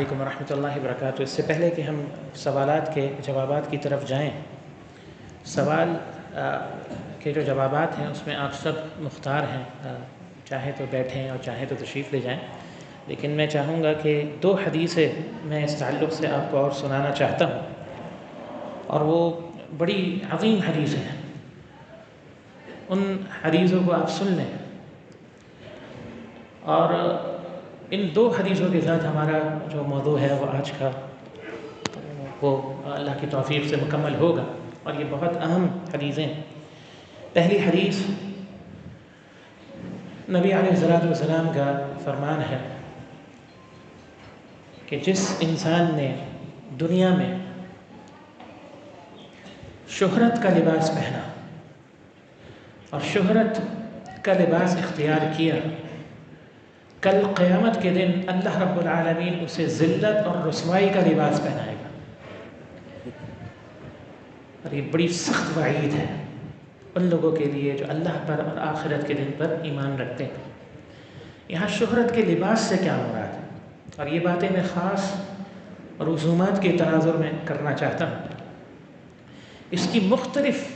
علیکم ورحمۃ اللہ وبرکاتہ۔ اس سے پہلے کہ ہم سوالات کے جوابات کی طرف جائیں، سوال کے جو جوابات ہیں اس میں آپ سب مختار ہیں، چاہے تو بیٹھیں اور چاہے تو تشریف لے جائیں، لیکن میں چاہوں گا کہ 2 حدیثیں میں اس تعلق سے آپ کو اور سنانا چاہتا ہوں، اور وہ بڑی عظیم حدیثیں ہیں۔ ان حدیثوں کو آپ سن لیں، اور ان 2 حدیثوں کے ساتھ ہمارا جو موضوع ہے وہ آج کا وہ اللہ کی توفیق سے مکمل ہوگا، اور یہ بہت اہم حدیثیں ہیں۔ پہلی حدیث نبی علیہ الصلوۃ والسلام کا فرمان ہے کہ جس انسان نے دنیا میں شہرت کا لباس پہنا اور شہرت کا لباس اختیار کیا، کل قیامت کے دن اللہ رب العالمین اسے ذلت اور رسوائی کا لباس پہنائے گا، اور یہ بڑی سخت وعید ہے ان لوگوں کے لیے جو اللہ پر اور آخرت کے دن پر ایمان رکھتے ہیں۔ یہاں شہرت کے لباس سے کیا مراد ہے، اور یہ باتیں میں خاص رسومات کے تناظر میں کرنا چاہتا ہوں۔ اس کی مختلف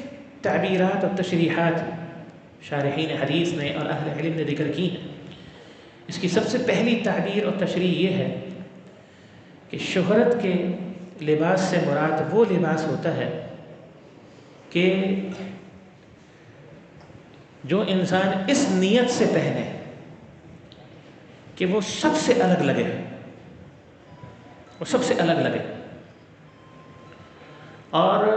تعبیرات اور تشریحات شارحین حدیث نے اور اہل علم نے ذکر کی ہیں۔ اس کی سب سے پہلی تعبیر اور تشریح یہ ہے کہ شہرت کے لباس سے مراد وہ لباس ہوتا ہے کہ جو انسان اس نیت سے پہنے کہ وہ سب سے الگ لگے، وہ سب سے الگ لگے، اور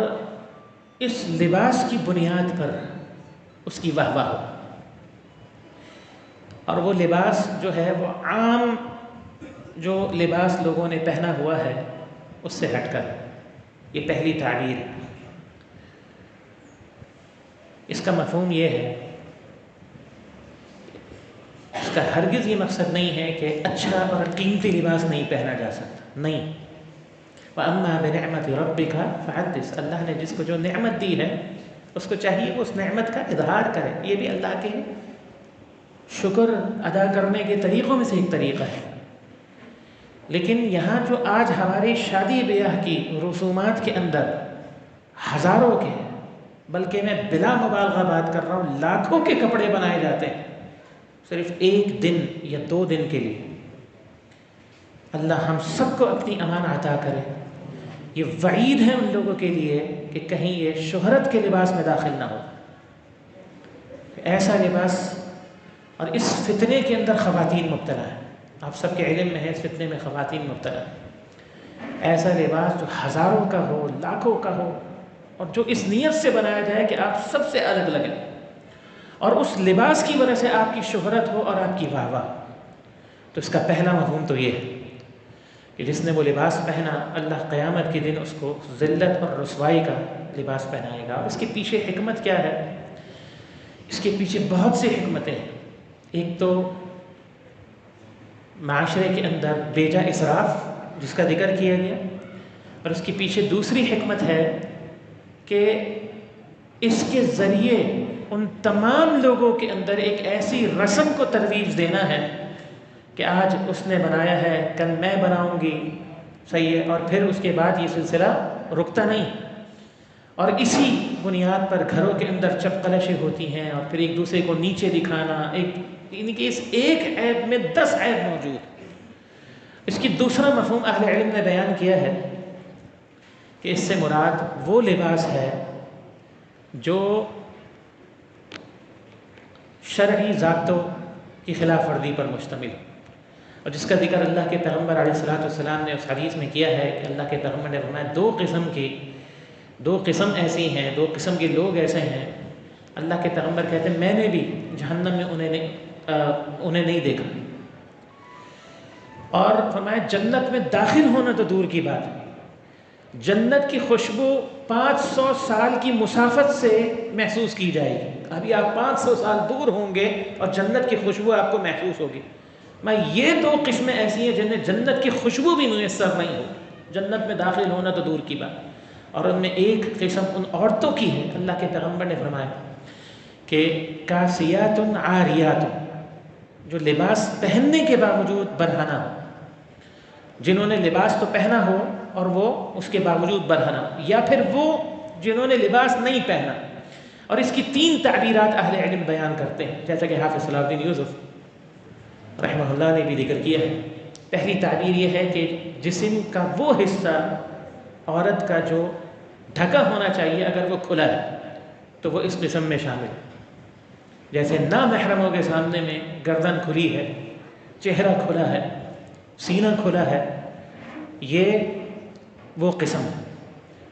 اس لباس کی بنیاد پر اس کی واہ واہ ہو، اور وہ لباس جو ہے وہ عام جو لباس لوگوں نے پہنا ہوا ہے اس سے ہٹ کر۔ یہ پہلی تعبیر ہے۔ اس کا مفہوم یہ ہے، اس کا ہرگز یہ مقصد نہیں ہے کہ اچھا اور قیمتی لباس نہیں پہنا جا سکتا، نہیں۔ وَأَمَّا بِنِعْمَةِ رَبِّكَ فَحَدِّثْ، اللہ نے جس کو جو نعمت دی ہے اس کو چاہیے وہ اس نعمت کا اظہار کرے۔ یہ بھی اللہ کے شکر ادا کرنے کے طریقوں میں سے ایک طریقہ ہے۔ لیکن یہاں جو آج ہماری شادی بیاہ کی رسومات کے اندر ہزاروں کے، بلکہ میں بلا مبالغہ بات کر رہا ہوں، لاکھوں کے کپڑے بنائے جاتے ہیں صرف 1 دن یا 2 دن کے لیے۔ اللہ ہم سب کو اپنی امان عطا کرے۔ یہ وعید ہے ان لوگوں کے لیے کہ کہیں یہ شہرت کے لباس میں داخل نہ ہو۔ ایسا لباس، اور اس فتنے کے اندر خواتین مبتلا ہیں، آپ سب کے علم میں ہے اس فتنے میں خواتین مبتلا ہیں۔ ایسا لباس جو ہزاروں کا ہو، لاکھوں کا ہو، اور جو اس نیت سے بنایا جائے کہ آپ سب سے الگ لگیں، اور اس لباس کی وجہ سے آپ کی شہرت ہو اور آپ کی واہ واہ۔ تو اس کا پہلا مفہوم تو یہ ہے کہ جس نے وہ لباس پہنا، اللہ قیامت کے دن اس کو ذلت اور رسوائی کا لباس پہنائے گا۔ اور اس کے پیچھے حکمت کیا ہے؟ اس کے پیچھے بہت سی حکمتیں ہیں۔ ایک تو معاشرے کے اندر بیجا اسراف جس کا ذکر کیا گیا، اور اس کے پیچھے دوسری حکمت ہے کہ اس کے ذریعے ان تمام لوگوں کے اندر ایک ایسی رسم کو ترویج دینا ہے کہ آج اس نے بنایا ہے، کل میں بناؤں گی، صحیح ہے، اور پھر اس کے بعد یہ سلسلہ رکتا نہیں، اور اسی بنیاد پر گھروں کے اندر چپقلشیں ہوتی ہیں، اور پھر ایک دوسرے کو نیچے دکھانا، یعنی کہ اس ایک عیب میں 10 عیب موجود۔ اس کی دوسرا مفہوم اہل علم نے بیان کیا ہے کہ اس سے مراد وہ لباس ہے جو شرعی ضابطوں کی خلاف ورزی پر مشتمل ہو، اور جس کا ذکر اللہ کے پیغمبر علیہ الصلوۃ والسلام نے اس حدیث میں کیا ہے کہ اللہ کے پیغمبر نے فرمایا 2 قسم ایسی ہیں، 2 قسم کے لوگ ایسے ہیں، اللہ کے پیغمبر کہتے ہیں میں نے بھی جہنم میں انہیں نہیں دیکھا، اور فرمایا جنت میں داخل ہونا تو دور کی بات ہے، جنت کی خوشبو 500 سال کی مسافت سے محسوس کی جائے گی۔ ابھی آپ 500 سال دور ہوں گے اور جنت کی خوشبو آپ کو محسوس ہوگی۔ میں یہ 2 قسمیں ایسی ہیں جنہیں جنت کی خوشبو بھی میسر نہیں ہو، جنت میں داخل ہونا تو دور کی بات۔ اور ان میں ایک قسم ان عورتوں کی ہے، اللہ کے پیغمبر نے فرمایا کہ کاسیات عاریات، جو لباس پہننے کے باوجود برہنہ ہو، جنہوں نے لباس تو پہنا ہو اور وہ اس کے باوجود برہنہ، یا پھر وہ جنہوں نے لباس نہیں پہنا. اور اس کی 3 تعبیرات اہل علم بیان کرتے ہیں، جیسا کہ حافظ صلاح الدین یوسف رحمہ اللہ نے بھی ذکر کیا ہے. پہلی تعبیر یہ ہے کہ جسم کا وہ حصہ عورت کا جو ڈھکا ہونا چاہیے اگر وہ کھلا ہے تو وہ اس قسم میں شامل ہے. جیسے نامحرموں کے سامنے میں گردن کھلی ہے، چہرہ کھلا ہے، سینہ کھلا ہے، یہ وہ قسم ہے.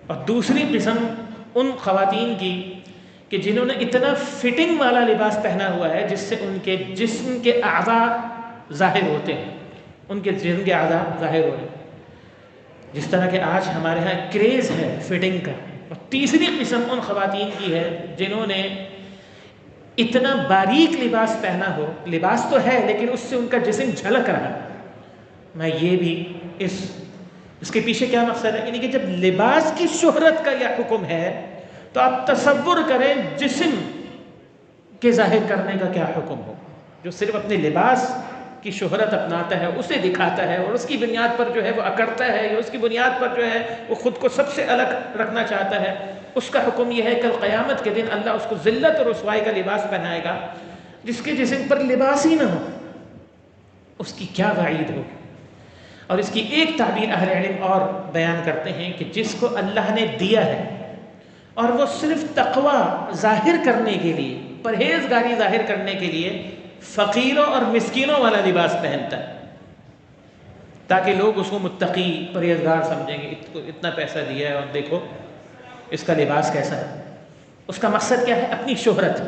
اور دوسری قسم ان خواتین کی کہ جنہوں نے اتنا فٹنگ والا لباس پہنا ہوا ہے جس سے ان کے جسم کے اعضاء ظاہر ہوتے ہیں، ان کے جسم کے اعضاء ظاہر ہو رہے ہیں، جس طرح کہ آج ہمارے ہاں کریز ہے فٹنگ کا. اور تیسری قسم ان خواتین کی ہے جنہوں نے اتنا باریک لباس پہنا ہو، لباس تو ہے لیکن اس سے ان کا جسم جھلک رہا ہے. میں یہ بھی اس کے پیچھے کیا مقصد ہے، یعنی کہ جب لباس کی شہرت کا یہ حکم ہے تو آپ تصور کریں جسم کے ظاہر کرنے کا کیا حکم ہو. جو صرف اپنے لباس کی شہرت اپناتا ہے، اسے دکھاتا ہے اور اس کی بنیاد پر جو ہے وہ اکڑتا ہے، یا اس کی بنیاد پر جو ہے وہ خود کو سب سے الگ رکھنا چاہتا ہے، اس کا حکم یہ ہے کل قیامت کے دن اللہ اس کو ذلت اور رسوائی کا لباس پہنائے گا. جس کے جسم پر لباس ہی نہ ہو اس کی کیا وعید ہو. اور اس کی ایک تعبیر اہل علم اور بیان کرتے ہیں کہ جس کو اللہ نے دیا ہے اور وہ صرف تقوی ظاہر کرنے کے لیے، پرہیزگاری ظاہر کرنے کے لیے فقیروں اور مسکینوں والا لباس پہنتا ہے تاکہ لوگ اس کو متقی پرہیزگار سمجھیں گے، اتنا پیسہ دیا ہے اور دیکھو اس کا لباس کیسا ہے. اس کا مقصد کیا ہے؟ اپنی شہرت،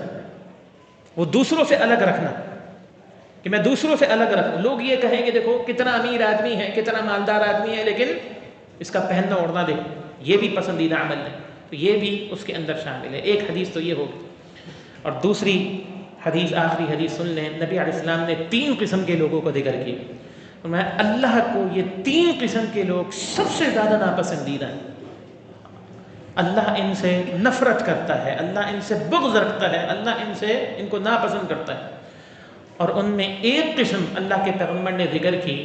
وہ دوسروں سے الگ رکھنا، کہ میں دوسروں سے الگ رکھوں. لوگ یہ کہیں گے دیکھو کتنا امیر آدمی ہے، کتنا مالدار آدمی ہے، لیکن اس کا پہننا اوڑھنا دیکھو، یہ بھی پسندیدہ عمل ہے. تو یہ بھی اس کے اندر شامل ہے. ایک حدیث تو یہ ہوگی. اور دوسری حدیث، آخری حدیث سن لیں. نبی علیہ السلام نے 3 قسم کے لوگوں کو ذکر کیا. میں اللہ کو یہ 3 قسم کے لوگ سب سے زیادہ ناپسندیدہ ہیں. اللہ ان سے نفرت کرتا ہے، اللہ ان سے بغض رکھتا ہے، اللہ ان کو ناپسند کرتا ہے. اور ان میں ایک قسم اللہ کے پیغمبر نے ذکر کی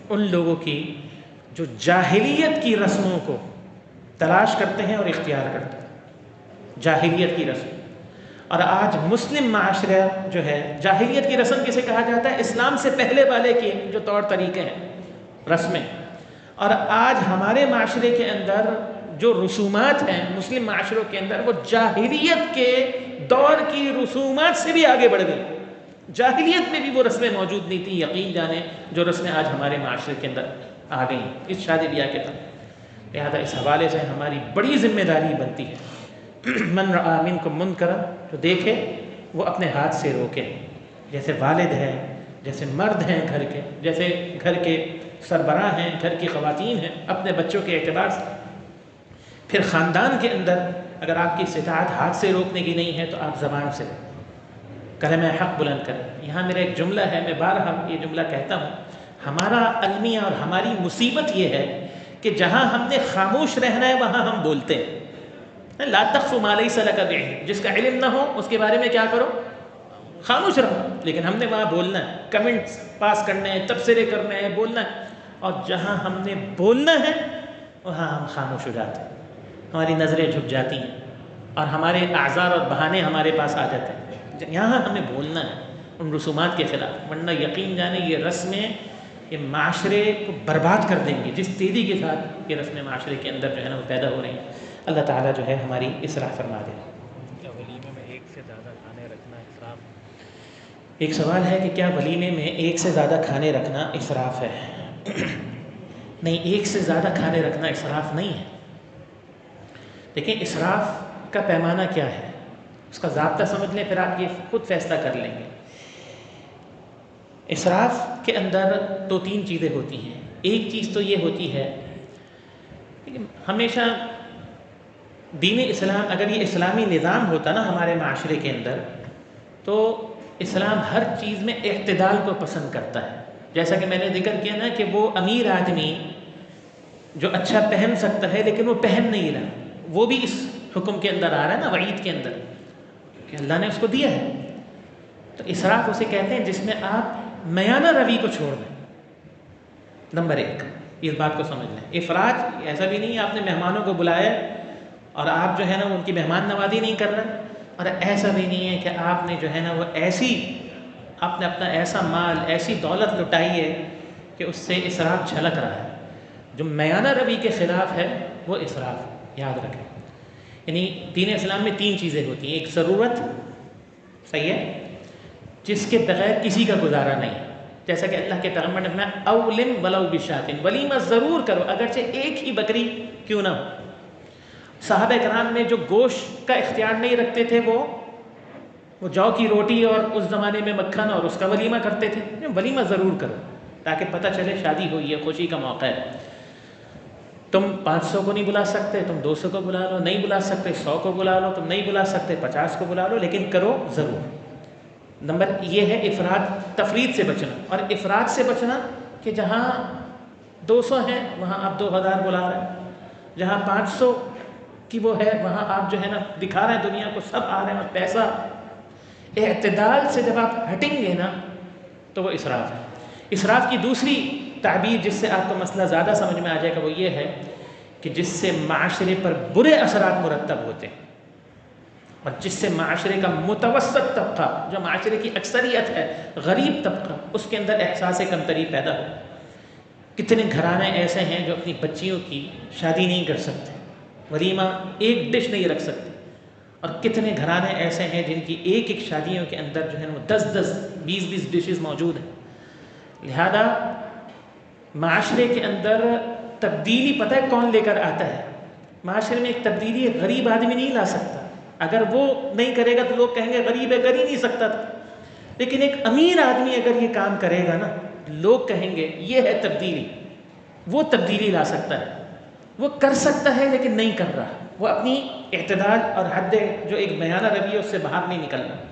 ان لوگوں کی جو جاہلیت کی رسموں کو تلاش کرتے ہیں اور اختیار کرتے ہیں. جاہلیت کی رسم. اور آج مسلم معاشرہ جو ہے، جاہلیت کی رسم کسے کہا جاتا ہے؟ اسلام سے پہلے والے کے جو طور طریقے ہیں، رسمیں. اور آج ہمارے معاشرے کے اندر جو رسومات ہیں مسلم معاشروں کے اندر، وہ جاہلیت کے دور کی رسومات سے بھی آگے بڑھ گئی. جاہلیت میں بھی وہ رسمیں موجود نہیں تھیں، یقین جانے جو رسمیں آج ہمارے معاشرے کے اندر آ گئی اس شادی بیاہ کے تحت. لہٰذا اس حوالے سے ہماری بڑی ذمہ داری بنتی ہے، من رأى منکم منکرا، جو دیکھے وہ اپنے ہاتھ سے روکے. جیسے والد ہیں، جیسے مرد ہیں گھر کے، جیسے گھر کے سربراہ ہیں، گھر کی خواتین ہیں، اپنے بچوں کے اعتبار سے. پھر خاندان کے اندر اگر آپ کی استطاعت ہاتھ سے روکنے کی نہیں ہے تو آپ زبان سے کلمہ حق بلند کریں. یہاں میرا ایک جملہ ہے، میں بارہا یہ جملہ کہتا ہوں. ہمارا المیہ اور ہماری مصیبت یہ ہے کہ جہاں ہم نے خاموش رہنا ہے وہاں ہم بولتے ہیں. لا تقف ما لیس لک بعلم، جس کا علم نہ ہو اس کے بارے میں کیا کرو؟ خاموش رہو. لیکن ہم نے وہاں بولنا ہے، کمنٹس پاس کرنے ہیں، تبصرے کرنے ہیں، بولنا ہے. اور جہاں ہم نے بولنا ہے وہاں ہم خاموش ہو جاتے ہیں، ہماری نظریں جھک جاتی ہیں اور ہمارے اعذار اور بہانے ہمارے پاس آ جاتے ہیں. یہاں ہمیں بولنا ہے ان رسومات کے خلاف، ورنہ یقین جانے یہ رسمیں یہ معاشرے کو برباد کر دیں گی. جس تیزی کے ساتھ یہ رسمیں معاشرے کے اندر جو ہے نا وہ پیدا ہو رہی ہیں. اللہ تعالیٰ جو ہے ہماری اصلاح فرما دے. کیا ولیمے میں ایک سے زیادہ کھانے رکھنا اسراف؟ ایک سوال ہے کہ کیا ولیمے میں ایک سے زیادہ کھانے رکھنا اسراف ہے؟ نہیں، ایک سے زیادہ کھانے رکھنا اسراف نہیں ہے. دیکھیں اسراف کا پیمانہ کیا ہے، اس کا ضابطہ سمجھ لیں، پھر آپ یہ خود فیصلہ کر لیں گے. اسراف کے اندر 2-3 چیزیں ہوتی ہیں. ایک چیز تو یہ ہوتی ہے کہ ہمیشہ دین اسلام، اگر یہ اسلامی نظام ہوتا نا ہمارے معاشرے کے اندر، تو اسلام ہر چیز میں اعتدال کو پسند کرتا ہے. جیسا کہ میں نے ذکر کیا نا کہ وہ امیر آدمی جو اچھا پہن سکتا ہے لیکن وہ پہن نہیں رہا، وہ بھی اس حکم کے اندر آ رہا ہے نا، وعید کے اندر، کہ اللہ نے اس کو دیا ہے. تو اسراف اسے کہتے ہیں جس میں آپ میانہ روی کو چھوڑ دیں. نمبر 1. اس بات کو سمجھ لیں. افراط ایسا بھی نہیں ہے آپ نے مہمانوں کو بلایا اور آپ جو ہے نا ان کی مہمان نوازی نہیں کر رہے, اور ایسا بھی نہیں ہے کہ آپ نے جو ہے نا وہ ایسی آپ نے اپنا ایسا مال ایسی دولت لٹائی ہے کہ اس سے اسراف جھلک رہا ہے. جو میانہ روی کے خلاف ہے وہ اسراف, یاد رکھیں. یعنی دین اسلام میں 3 چیزیں ہوتی ہیں. ایک ضرورت, صحیح ہے, جس کے بغیر کسی کا گزارا نہیں, جیسا کہ اللہ کے پیغمبر نے فرمایا اولم ولو بشات, ولیمہ ضرور کرو اگرچہ ایک ہی بکری کیوں نہ ہو. صحابہ کرام میں جو گوشت کا اختیار نہیں رکھتے تھے وہ جو کی روٹی اور اس زمانے میں مکھن اور اس کا ولیمہ کرتے تھے. ولیمہ ضرور کرو تاکہ پتہ چلے شادی ہوئی ہے, خوشی کا موقع ہے. تم 500 کو نہیں بلا سکتے, تم 200 کو بلا لو, نہیں بلا سکتے 100 کو بلا لو, تم نہیں بلا سکتے 50 کو بلا لو, لیکن کرو ضرور. نمبر یہ ہے افراد تفرید سے بچنا. اور افراد سے بچنا کہ جہاں 200 ہیں وہاں آپ 2000 بلا رہے ہیں, جہاں 500 کی وہ ہے وہاں آپ جو ہے نا دکھا رہے ہیں دنیا کو سب آ رہے ہیں اور پیسہ. اعتدال سے جب آپ ہٹیں گے نا تو وہ اسراف ہے. اسراف کی دوسری تعبیر جس سے آپ کو مسئلہ زیادہ سمجھ میں آ جائے گا وہ یہ ہے کہ جس سے معاشرے پر برے اثرات مرتب ہوتے ہیں, اور جس سے معاشرے کا متوسط طبقہ جو معاشرے کی اکثریت ہے غریب طبقہ اس کے اندر احساس کمتری پیدا ہو. کتنے گھرانے ایسے ہیں جو اپنی بچیوں کی شادی نہیں کر سکتے, ولیمہ ایک ڈش نہیں رکھ سکتے, اور کتنے گھرانے ایسے ہیں جن کی ایک شادیوں کے اندر جو ہے وہ 10 20 ڈشز موجود ہیں. لہذا معاشرے کے اندر تبدیلی پتہ ہے کون لے کر آتا ہے؟ معاشرے میں ایک تبدیلی غریب آدمی نہیں لا سکتا. اگر وہ نہیں کرے گا تو لوگ کہیں گے غریب ہے, کر ہی نہیں سکتا تھا. لیکن ایک امیر آدمی اگر یہ کام کرے گا نا لوگ کہیں گے یہ ہے تبدیلی. وہ تبدیلی لا سکتا ہے, وہ کر سکتا ہے لیکن نہیں کر رہا, وہ اپنی اعتدال اور حد جو ایک میانہ روی ہے اس سے باہر نہیں نکل رہا.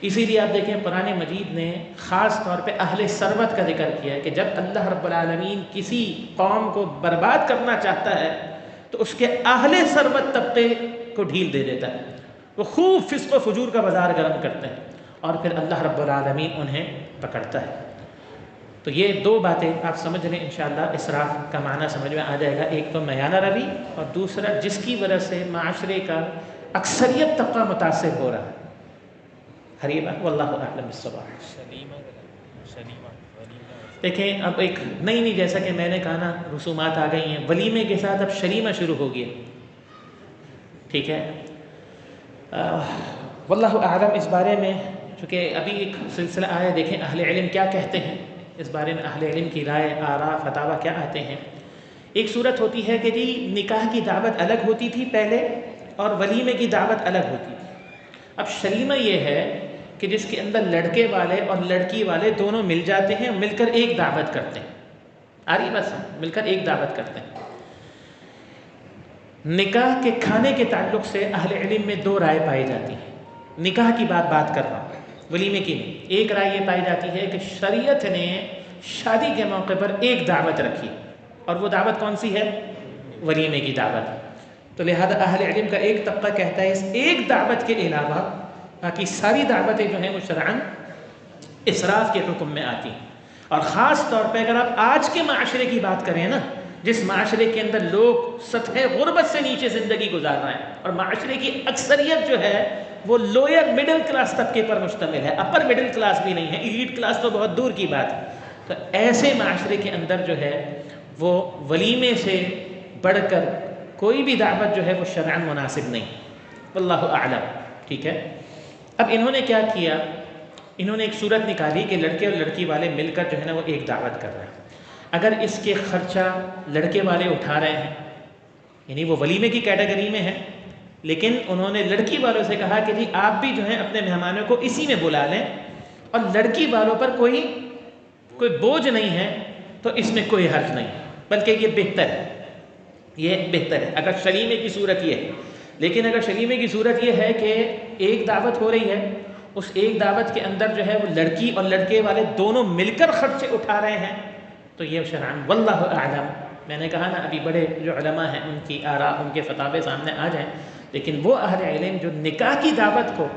اسی لیے آپ دیکھیں قرآن مجید نے خاص طور پہ اہل ثروت کا ذکر کیا ہے کہ جب اللہ رب العالمین کسی قوم کو برباد کرنا چاہتا ہے تو اس کے اہل ثروت طبقے کو ڈھیل دے دیتا ہے. وہ خوب فسق و فجور کا بازار گرم کرتے ہیں اور پھر اللہ رب العالمین انہیں پکڑتا ہے. تو یہ 2 باتیں آپ سمجھ لیں انشاءاللہ اسراف کا معنی سمجھ میں آ جائے گا. ایک تو میانہ روی, اور دوسرا جس کی وجہ سے معاشرے کا اکثریت طبقہ متاثر ہو رہا ہے. حریبہ واللہ اعلم بالصواب. دیکھیں اب ایک نئی جیسا کہ میں نے کہا نا رسومات آ گئی ہیں, ولیمے کے ساتھ اب شلیمہ شروع ہو گیا. ٹھیک ہے, واللہ اعلم اس بارے میں, چونکہ ابھی ایک سلسلہ آیا, دیکھیں اہل علم کیا کہتے ہیں اس بارے میں, اہل علم کی رائے آراء فتاویٰ کیا آتے ہیں. ایک صورت ہوتی ہے کہ جی نکاح کی دعوت الگ ہوتی تھی پہلے اور ولیمے کی دعوت الگ ہوتی تھی. اب شلیمہ یہ ہے کہ جس کے اندر لڑکے والے اور لڑکی والے دونوں مل جاتے ہیں, مل کر ایک دعوت کرتے ہیں. آ رہی بس, مل کر ایک دعوت کرتے ہیں. نکاح کے کھانے کے تعلق سے اہل علم میں 2 رائے پائی جاتی ہیں. نکاح کی بات کر رہا ہوں, ولیمے کی نہیں. ایک رائے یہ پائی جاتی ہے کہ شریعت نے شادی کے موقع پر ایک دعوت رکھی, اور وہ دعوت کون سی ہے؟ ولیمے کی دعوت. تو لہذا اہل علم کا ایک طبقہ کہتا ہے اس ایک دعوت کے علاوہ باقی ساری دعوتیں جو ہیں وہ شرعاً اسراف کے حکم میں آتی ہیں. اور خاص طور پہ اگر آپ آج کے معاشرے کی بات کریں نا, جس معاشرے کے اندر لوگ سطح غربت سے نیچے زندگی گزار رہے ہیں اور معاشرے کی اکثریت جو ہے وہ لوئر مڈل کلاس طبقے پر مشتمل ہے, اپر مڈل کلاس بھی نہیں ہے, ایلیٹ کلاس تو بہت دور کی بات ہے. تو ایسے معاشرے کے اندر جو ہے وہ ولیمے سے بڑھ کر کوئی بھی دعوت جو ہے وہ شرعاً مناسب نہیں. واللہ اعلم. ٹھیک ہے, اب انہوں نے کیا کیا, انہوں نے ایک صورت نکالی کہ لڑکے اور لڑکی والے مل کر جو ہے نا وہ ایک دعوت کر رہے ہیں. اگر اس کے خرچہ لڑکے والے اٹھا رہے ہیں, یعنی وہ ولیمے کی کیٹیگری میں ہیں, لیکن انہوں نے لڑکی والوں سے کہا کہ جی آپ بھی جو ہیں اپنے مہمانوں کو اسی میں بلا لیں, اور لڑکی والوں پر کوئی بوجھ نہیں ہے, تو اس میں کوئی حرج نہیں, بلکہ یہ بہتر ہے, یہ بہتر ہے اگر شلیمے کی صورت یہ ہے. لیکن اگر شلیمے کی صورت یہ ہے کہ ایک دعوت ہو رہی ہے, اس ایک دعوت کے اندر جو ہے وہ لڑکی اور لڑکے والے دونوں مل کر خرچے اٹھا رہے ہیں, تو یہ شرعاً واللہ اعلم. میں نے کہا نا ابھی بڑے جو علماء ہیں ان کی آراء, ان کے فتاوے سامنے آ جائیں, لیکن وہ اہل علم جو نکاح کی دعوت کو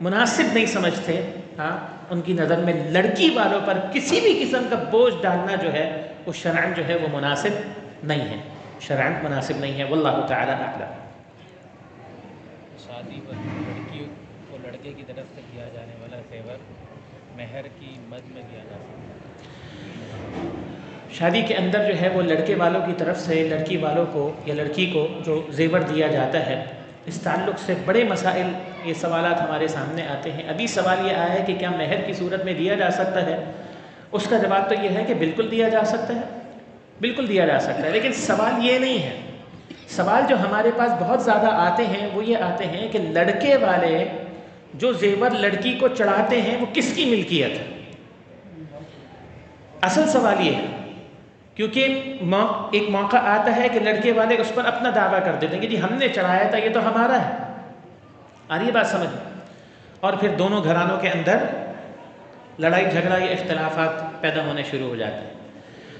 مناسب نہیں سمجھتے, ہاں ان کی نظر میں لڑکی والوں پر کسی بھی قسم کا بوجھ ڈالنا جو ہے وہ شرعاً جو ہے وہ مناسب نہیں ہے، شرعاً مناسب نہیں ہے۔ واللہ تعالی اعلم۔ شادی پر لڑکی کو لڑکے کی طرف سے دیا جانے والا زیور مہر کی مد میں دیا جا سکتا ہے؟ شادی کے اندر جو ہے وہ لڑکے والوں کی طرف سے لڑکی والوں کو یا لڑکی کو جو زیور دیا جاتا ہے، اس تعلق سے بڑے مسائل، یہ سوالات ہمارے سامنے آتے ہیں۔ ابھی سوال یہ آیا ہے کہ کیا مہر کی صورت میں دیا جا سکتا ہے؟ اس کا جواب تو یہ ہے کہ بالکل دیا جا سکتا ہے، بالکل دیا جا سکتا ہے، لیکن سوال یہ نہیں ہے۔ سوال جو ہمارے پاس بہت زیادہ آتے ہیں وہ یہ آتے ہیں کہ لڑکے والے جو زیور لڑکی کو چڑھاتے ہیں وہ کس کی ملکیت ہے؟ اصل سوال یہ ہے، کیونکہ ایک موقع آتا ہے کہ لڑکے والے اس پر اپنا دعویٰ کر دیتے ہیں کہ جی ہم نے چڑھایا تھا، یہ تو ہمارا ہے۔ آ رہی ہے بات سمجھ؟ اور پھر دونوں گھرانوں کے اندر لڑائی جھگڑا یا اختلافات پیدا ہونے شروع ہو جاتے ہیں۔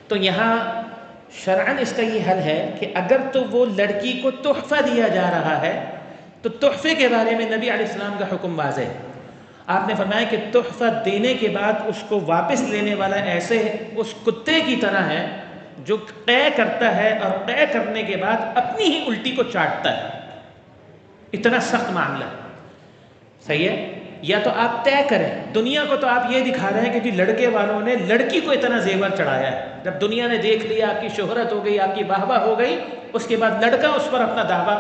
تو یہاں شرعاً اس کا یہ حل ہے کہ اگر تو وہ لڑکی کو تحفہ دیا جا رہا ہے تو تحفے کے بارے میں نبی علیہ السلام کا حکم واضح ہے۔ آپ نے فرمایا کہ تحفہ دینے کے بعد اس کو واپس لینے والا ایسے اس کتے کی طرح ہے جو قے کرتا ہے اور قے کرنے کے بعد اپنی ہی الٹی کو چاٹتا ہے۔ اتنا سخت معاملہ ہے، صحیح ہے؟ یا تو آپ طے کریں، دنیا کو تو آپ یہ دکھا رہے ہیں کہ جی لڑکے والوں نے لڑکی کو اتنا زیور چڑھایا ہے۔ جب دنیا نے دیکھ لیا، آپ کی شہرت ہو گئی، آپ کی واہ واہ ہو گئی، اس کے بعد لڑکا اس پر اپنا دعویٰ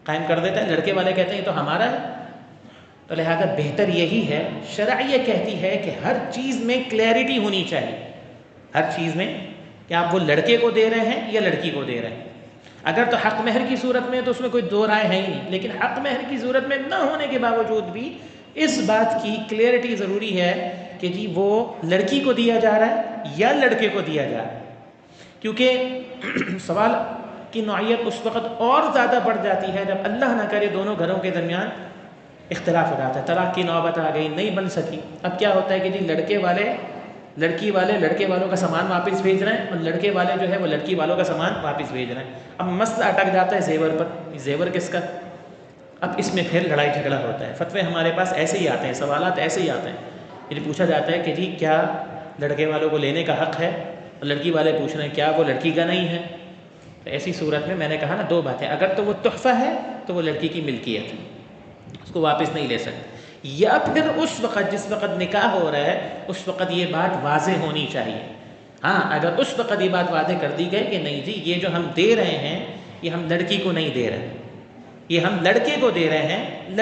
قائم کر دیتا ہے، لڑکے والے کہتے ہیں یہ تو ہمارا ہے۔ تو لہذا بہتر یہی ہے، شرع یہ کہتی ہے کہ ہر چیز میں کلیئرٹی ہونی چاہیے، ہر چیز میں کہ آپ وہ لڑکے کو دے رہے ہیں یا لڑکی کو دے رہے ہیں۔ اگر تو حق مہر کی صورت میں تو اس میں کوئی دو رائے ہے ہی نہیں، لیکن حق مہر کی صورت میں نہ ہونے کے باوجود بھی اس بات کی کلیئرٹی ضروری ہے کہ جی وہ لڑکی کو دیا جا رہا ہے یا لڑکے کو دیا جا رہا ہے، کیونکہ سوال کی نوعیت اس وقت اور زیادہ بڑھ جاتی ہے جب اللہ نہ کرے دونوں گھروں کے درمیان اختلاف ہو جاتا ہے، طلاق کی نوبت آ گئی، نہیں بن سکی۔ اب کیا ہوتا ہے کہ جی لڑکی والے لڑکے والوں کا سامان واپس بھیج رہے ہیں اور لڑکے والے جو ہے وہ لڑکی والوں کا سامان واپس بھیج رہے ہیں۔ اب مسئلہ اٹک جاتا ہے زیور پر، زیور کس کا؟ اب اس میں پھر لڑائی جھگڑا ہوتا ہے۔ فتوے ہمارے پاس ایسے ہی آتے ہیں، سوالات ایسے ہی آتے ہیں، یہ پوچھا جاتا ہے کہ جی کیا لڑکے والوں کو لینے کا حق ہے، اور لڑکی والے پوچھ رہے ہیں کیا وہ لڑکی کا نہیں ہے؟ تو ایسی صورت میں نے کہا نا دو باتیں، اگر تو وہ تحفہ ہے تو وہ لڑکی کی ملکیت ہے، اس کو واپس نہیں لے سکتے، یا پھر اس وقت جس وقت نکاح ہو رہا ہے اس وقت یہ بات واضح ہونی چاہیے۔ ہاں اگر اس وقت یہ بات واضح کر دی گئی کہ نہیں جی یہ جو ہم دے رہے ہیں یہ ہم لڑکی کو نہیں دے رہے، یہ ہم لڑکے کو دے رہے ہیں،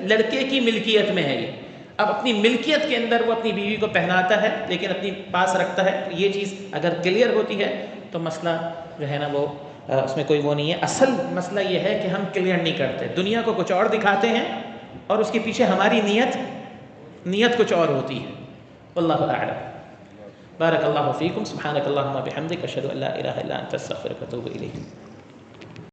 لڑکے کی ملکیت میں ہے یہ، اب اپنی ملکیت کے اندر وہ اپنی بیوی کو پہناتا ہے لیکن اپنی پاس رکھتا ہے، یہ چیز اگر کلیئر ہوتی ہے تو مسئلہ جو ہے نا وہ اس میں کوئی وہ نہیں ہے۔ اصل مسئلہ یہ ہے کہ ہم کلیئر نہیں کرتے، دنیا کو کچھ اور دکھاتے ہیں اور اس کے پیچھے ہماری نیت کچھ اور ہوتی ہے۔ واللہ اعلم۔ بارک اللہ فیکم، سبحانک اللہم و بحمدک، اشہد ان لا الہ الا انت، استغفرک و اتوب الیک۔